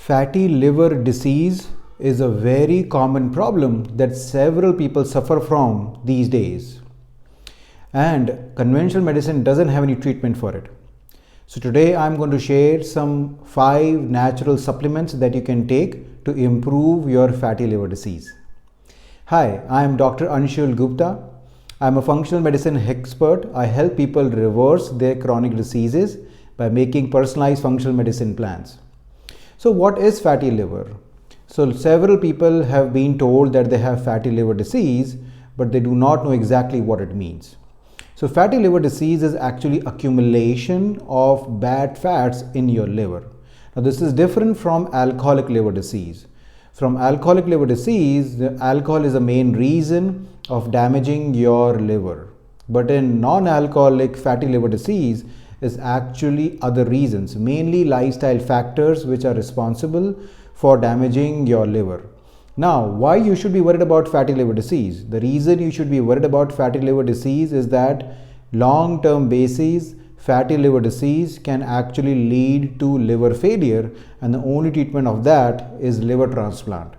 Fatty liver disease is a very common problem that several people suffer from these days. And conventional medicine doesn't have any treatment for it. So today I'm going to share some 5 natural supplements that you can take to improve your fatty liver disease. Hi, I am Dr. Anshul Gupta. I'm a functional medicine expert. I help people reverse their chronic diseases by making personalized functional medicine plans. So what is fatty liver? So several people have been told that they have fatty liver disease, but they do not know exactly what it means. So fatty liver disease is actually accumulation of bad fats in your liver. Now this is different from alcoholic liver disease. From alcoholic liver disease, the alcohol is the main reason of damaging your liver. But in non-alcoholic fatty liver disease is actually other reasons, mainly lifestyle factors which are responsible for damaging your liver. Now, why you should be worried about fatty liver disease? The reason you should be worried about fatty liver disease is that long-term basis, fatty liver disease can actually lead to liver failure, and the only treatment of that is liver transplant.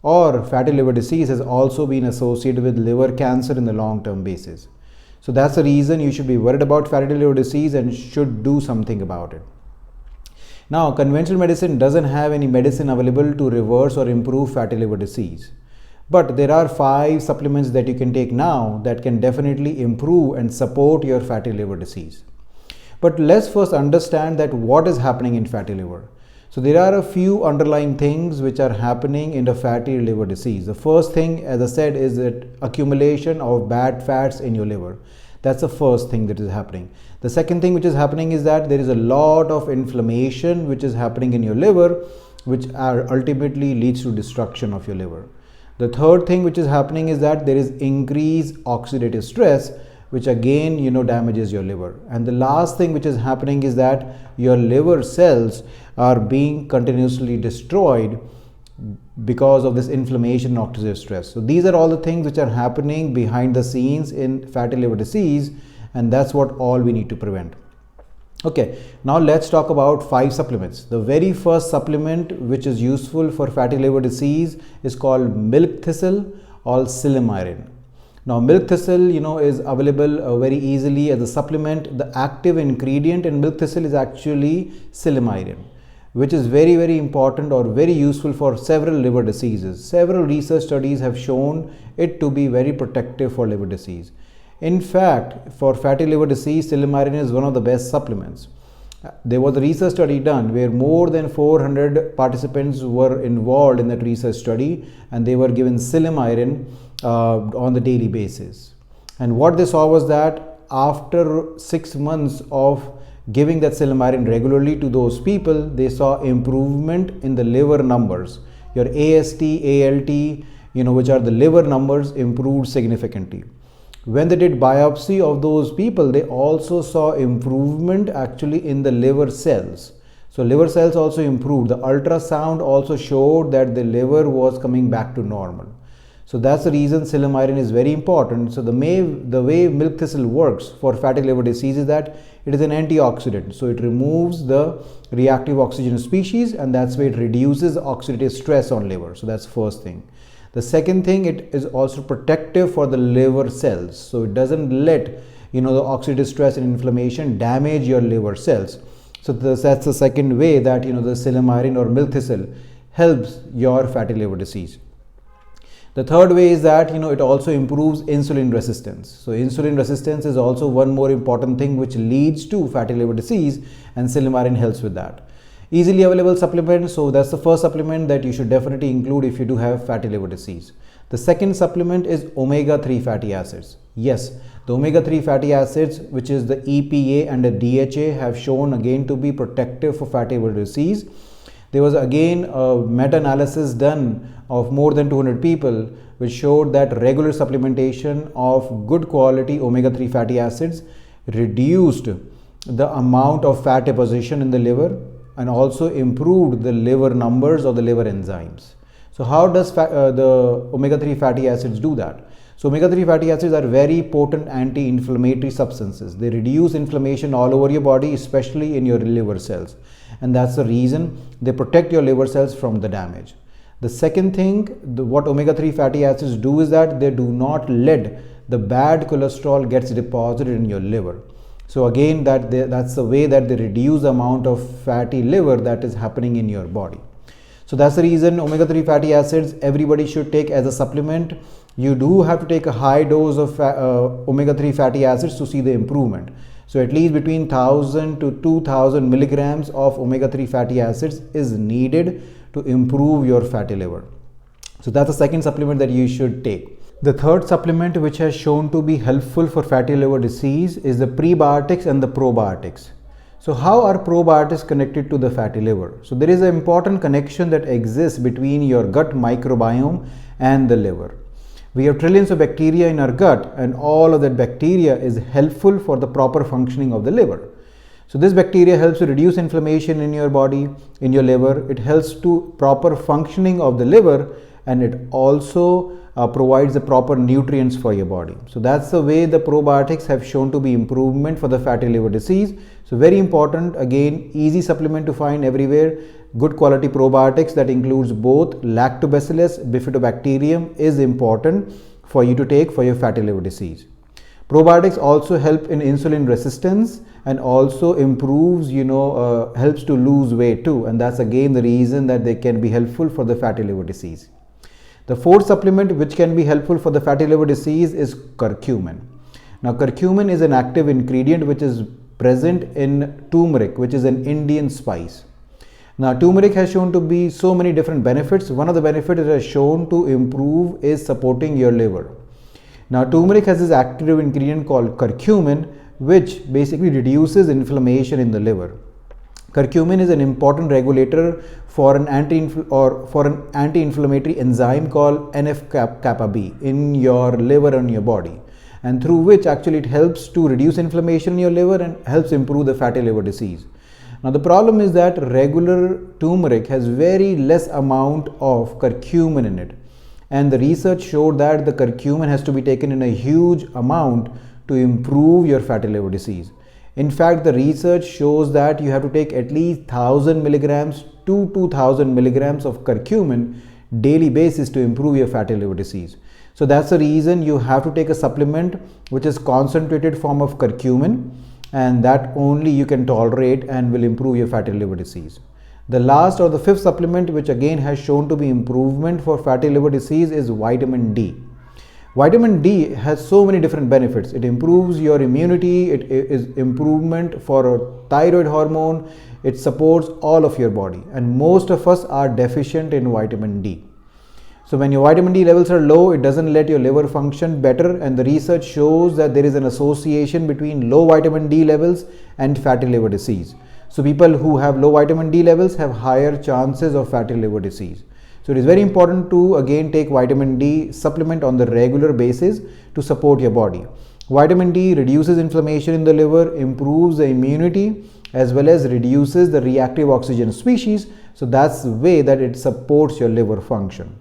Or fatty liver disease has also been associated with liver cancer in the long-term basis. So that's the reason you should be worried about fatty liver disease and should do something about it. Now, conventional medicine doesn't have any medicine available to reverse or improve fatty liver disease. But there are 5 supplements that you can take now that can definitely improve and support your fatty liver disease. But let's first understand that what is happening in fatty liver. So there are a few underlying things which are happening in the fatty liver disease. The first thing, as I said, is that accumulation of bad fats in your liver. That's the first thing that is happening. The second thing which is happening is that there is a lot of inflammation which is happening in your liver, which ultimately leads to destruction of your liver. The third thing which is happening is that there is increased oxidative stress, which again damages your liver. And the last thing which is happening is that your liver cells are being continuously destroyed because of this inflammation and oxidative stress. So these are all the things which are happening behind the scenes in fatty liver disease, and that's what all we need to prevent. Okay, now let's talk about 5 supplements. The very first supplement which is useful for fatty liver disease is called milk thistle or silymarin. Now milk thistle is available very easily as a supplement. The active ingredient in milk thistle is actually silymarin, which is very important or very useful for several liver diseases. Several research studies have shown it to be very protective for liver disease. In fact, for fatty liver disease, silymarin is one of the best supplements. There was a research study done where more than 400 participants were involved in that research study, and they were given silymarin on the daily basis. And what they saw was that after 6 months of giving that silymarin regularly to those people, they saw improvement in the liver numbers. Your AST, ALT, which are the liver numbers, improved significantly. When they did biopsy of those people, they also saw improvement actually in the liver cells. So liver cells also improved. The ultrasound also showed that the liver was coming back to normal. So that's the reason silymarin is very important. So the way milk thistle works for fatty liver disease is that it is an antioxidant. So it removes the reactive oxygen species, and that's why it reduces oxidative stress on liver. So that's the first thing. The second thing, it is also protective for the liver cells. So it doesn't let the oxidative stress and inflammation damage your liver cells. So that's the second way that the silymarin or milk thistle helps your fatty liver disease. The third way is that it also improves insulin resistance. So insulin resistance is also one more important thing which leads to fatty liver disease, and silymarin helps with that. Easily available supplement, so that's the first supplement that you should definitely include if you do have fatty liver disease. The second supplement is omega-3 fatty acids. Yes, the omega-3 fatty acids, which is the EPA and the DHA, have shown again to be protective for fatty liver disease. There was again a meta-analysis done of more than 200 people which showed that regular supplementation of good quality omega-3 fatty acids reduced the amount of fat deposition in the liver and also improved the liver numbers or the liver enzymes. So how does the omega-3 fatty acids do that? So omega-3 fatty acids are very potent anti-inflammatory substances. They reduce inflammation all over your body, especially in your liver cells. and that's the reason they protect your liver cells from the damage. The second thing, what omega-3 fatty acids do is that they do not let the bad cholesterol gets deposited in your liver. So again, that's the way that they reduce the amount of fatty liver that is happening in your body. So that's the reason omega-3 fatty acids everybody should take as a supplement. You do have to take a high dose of omega-3 fatty acids to see the improvement. So at least between 1000 to 2000 milligrams of omega-3 fatty acids is needed to improve your fatty liver. So that's the second supplement that you should take. The third supplement which has shown to be helpful for fatty liver disease is the prebiotics and the probiotics. So how are probiotics connected to the fatty liver? So there is an important connection that exists between your gut microbiome and the liver. We have trillions of bacteria in our gut, and all of that bacteria is helpful for the proper functioning of the liver. So this bacteria helps to reduce inflammation in your body, in your liver. It helps to proper functioning of the liver, and it also provides the proper nutrients for your body. So that's the way the probiotics have shown to be improvement for the fatty liver disease. So very important, again, easy supplement to find everywhere. Good quality probiotics that includes both lactobacillus, bifidobacterium is important for you to take for your fatty liver disease. Probiotics also help in insulin resistance and also improves, helps to lose weight too. And that's again the reason that they can be helpful for the fatty liver disease. The fourth supplement which can be helpful for the fatty liver disease is curcumin. Now curcumin is an active ingredient which is present in turmeric, which is an Indian spice. Now turmeric has shown to be so many different benefits. One of the benefits it has shown to improve is supporting your liver. Now turmeric has this active ingredient called curcumin, which basically reduces inflammation in the liver. Curcumin is an important regulator for an anti-inflammatory enzyme called NF-kappa B in your liver and your body, and through which actually it helps to reduce inflammation in your liver and helps improve the fatty liver disease. Now the problem is that regular turmeric has very less amount of curcumin in it, and the research showed that the curcumin has to be taken in a huge amount to improve your fatty liver disease. In fact, the research shows that you have to take at least 1000 milligrams to 2000 milligrams of curcumin daily basis to improve your fatty liver disease. So that's the reason you have to take a supplement which is concentrated form of curcumin, and that only you can tolerate and will improve your fatty liver disease. The last or the fifth supplement which again has shown to be improvement for fatty liver disease is vitamin D. Vitamin D has so many different benefits. It improves your immunity, it is improvement for thyroid hormone, it supports all of your body, and most of us are deficient in vitamin D. So when your vitamin D levels are low, it doesn't let your liver function better, and the research shows that there is an association between low vitamin D levels and fatty liver disease. So people who have low vitamin D levels have higher chances of fatty liver disease. So it is very important to again take vitamin D supplement on the regular basis to support your body. Vitamin D reduces inflammation in the liver, improves the immunity, as well as reduces the reactive oxygen species. So that's the way that it supports your liver function.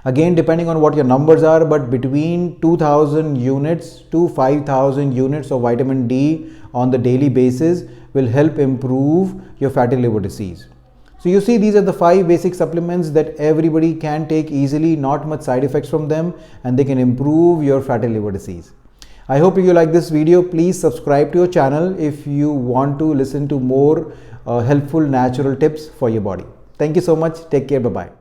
Again, depending on what your numbers are, but between 2000 units to 5000 units of vitamin D on the daily basis will help improve your fatty liver disease. So you see, these are the 5 basic supplements that everybody can take easily, not much side effects from them, and they can improve your fatty liver disease. I hope you like this video. Please subscribe to your channel if you want to listen to more helpful natural tips for your body. Thank you so much. Take care. Bye-bye.